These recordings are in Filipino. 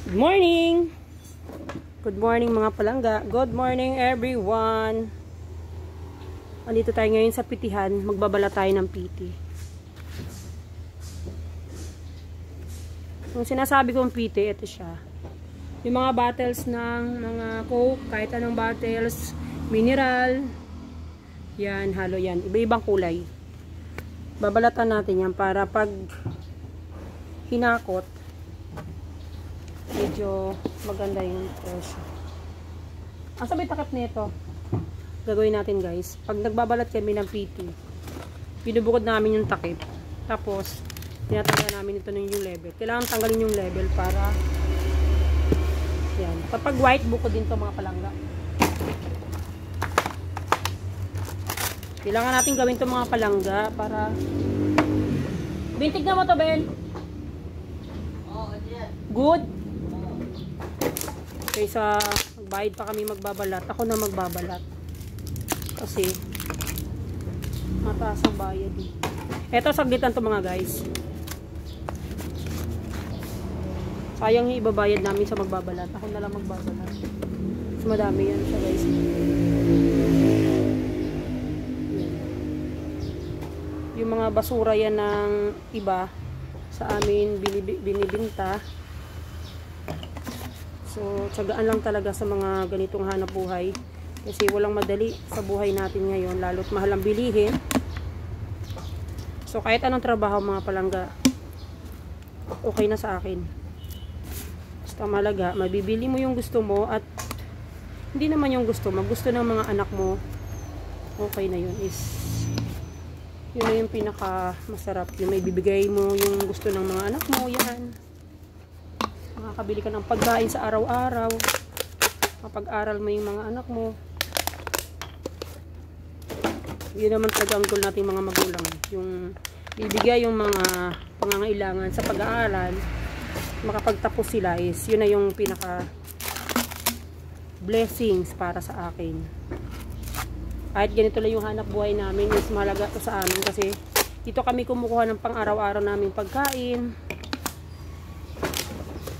Good morning! Good morning mga palangga. Good morning everyone! Andito tayo ngayon sa pitihan. Magbabala tayo ng piti. Yung sinasabi kong piti, ito siya. Yung mga bottles ng mga Coke, kahit anong bottles, mineral, yan, halo yan. Iba-ibang kulay. Babalatan natin yan para pag hinakot, medyo maganda yung presyo. Ang sabay takip nito, gagawin natin guys. Pag nagbabalat kami ng PT, binubukod namin yung takip. Tapos, tinatanggal namin ito ng yung level. Kailangan tanggalin yung level para yan. Kapag white, bukod din to mga palangga. Kailangan natin gawin to mga palangga para bintig na mo to, Ben? Good? Kaysa magbayad pa kami magbabalat, ako na magbabalat. Kasi mataas ang bayad eh. Eto, saglitan to mga guys. Sayang yung ibabayad namin sa magbabalat. Ako na lang magbabalat. Mas madami yan siya guys. Yung mga basura yan ng iba sa amin binibinta. So, tiyagaan lang talaga sa mga ganitong hanap buhay. Kasi walang madali sa buhay natin ngayon. Lalo't mahal ang bilihin. So, kahit anong trabaho mga palangga, okay na sa akin. Basta malaga, mabibili mo yung gusto mo at hindi naman yung gusto mo. Gusto ng mga anak mo, okay na yun. Yun na yung pinaka masarap. Yung may bibigay mo yung gusto ng mga anak mo, yan. Makakabili ka ng pagkain sa araw-araw. Mapag-aral mo yung mga anak mo. Yun naman talaga ang goal nating mga magulang. Yung bibigay yung mga pangangailangan sa pag-aaral. Makapagtapos sila is yun na yung pinaka blessings para sa akin. Kahit ganito lang yung hanap buhay namin is mahalaga to sa amin kasi dito kami kumukuha ng pang-araw-araw namin pagkain.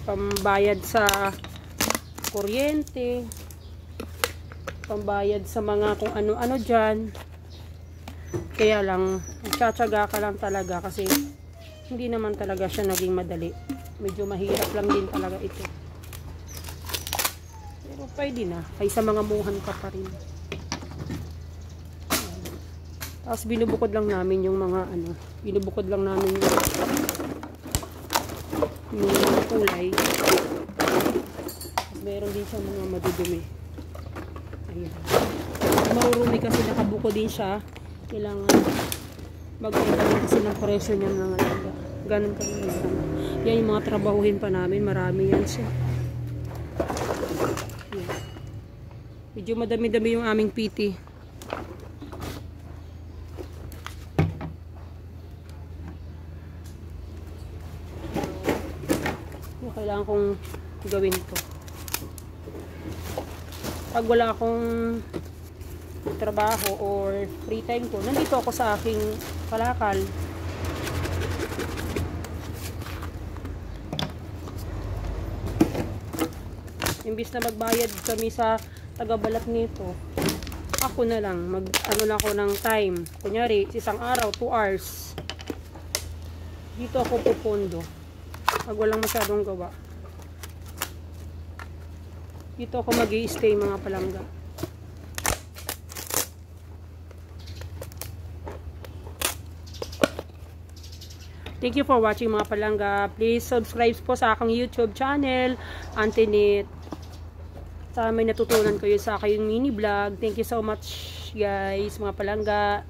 Pambayad sa kuryente, pambayad sa mga kung ano-ano dyan. Kaya lang, tsatsaga ka lang talaga kasi hindi naman talaga siya naging madali. Medyo mahirap lang din talaga ito. Pero pwede na, kaysa mga muhan ka pa rin. Tapos binubukod lang namin yung mga binubukod lang namin yung kulay. Meron din siya mga madudumi. Ayan. Marurumi kasi nakabuko din siya. Kailangan mag-iba din kasi ng presyo niya ng alaga. Ganun kami lang. Yan yung mga trabahuhin pa namin. Marami yan siya. Ayan. Medyo madami-dami yung aming PT. Kailangan kong gawin to. Pag wala akong trabaho or free time ko, nandito ako sa aking kalakal. Imbis na magbayad kami sa tagabalat nito, ako na lang na ako ng time. Kunyari, isang araw 2 hours, dito ako pupundo pag walang masyadong gawa. Dito ako mag-i-stay mga palangga. Thank you for watching mga palangga. Please subscribe po sa aking YouTube channel, Antinit. Sana may natutunan kayo sa aking mini vlog. Thank you so much guys mga palangga.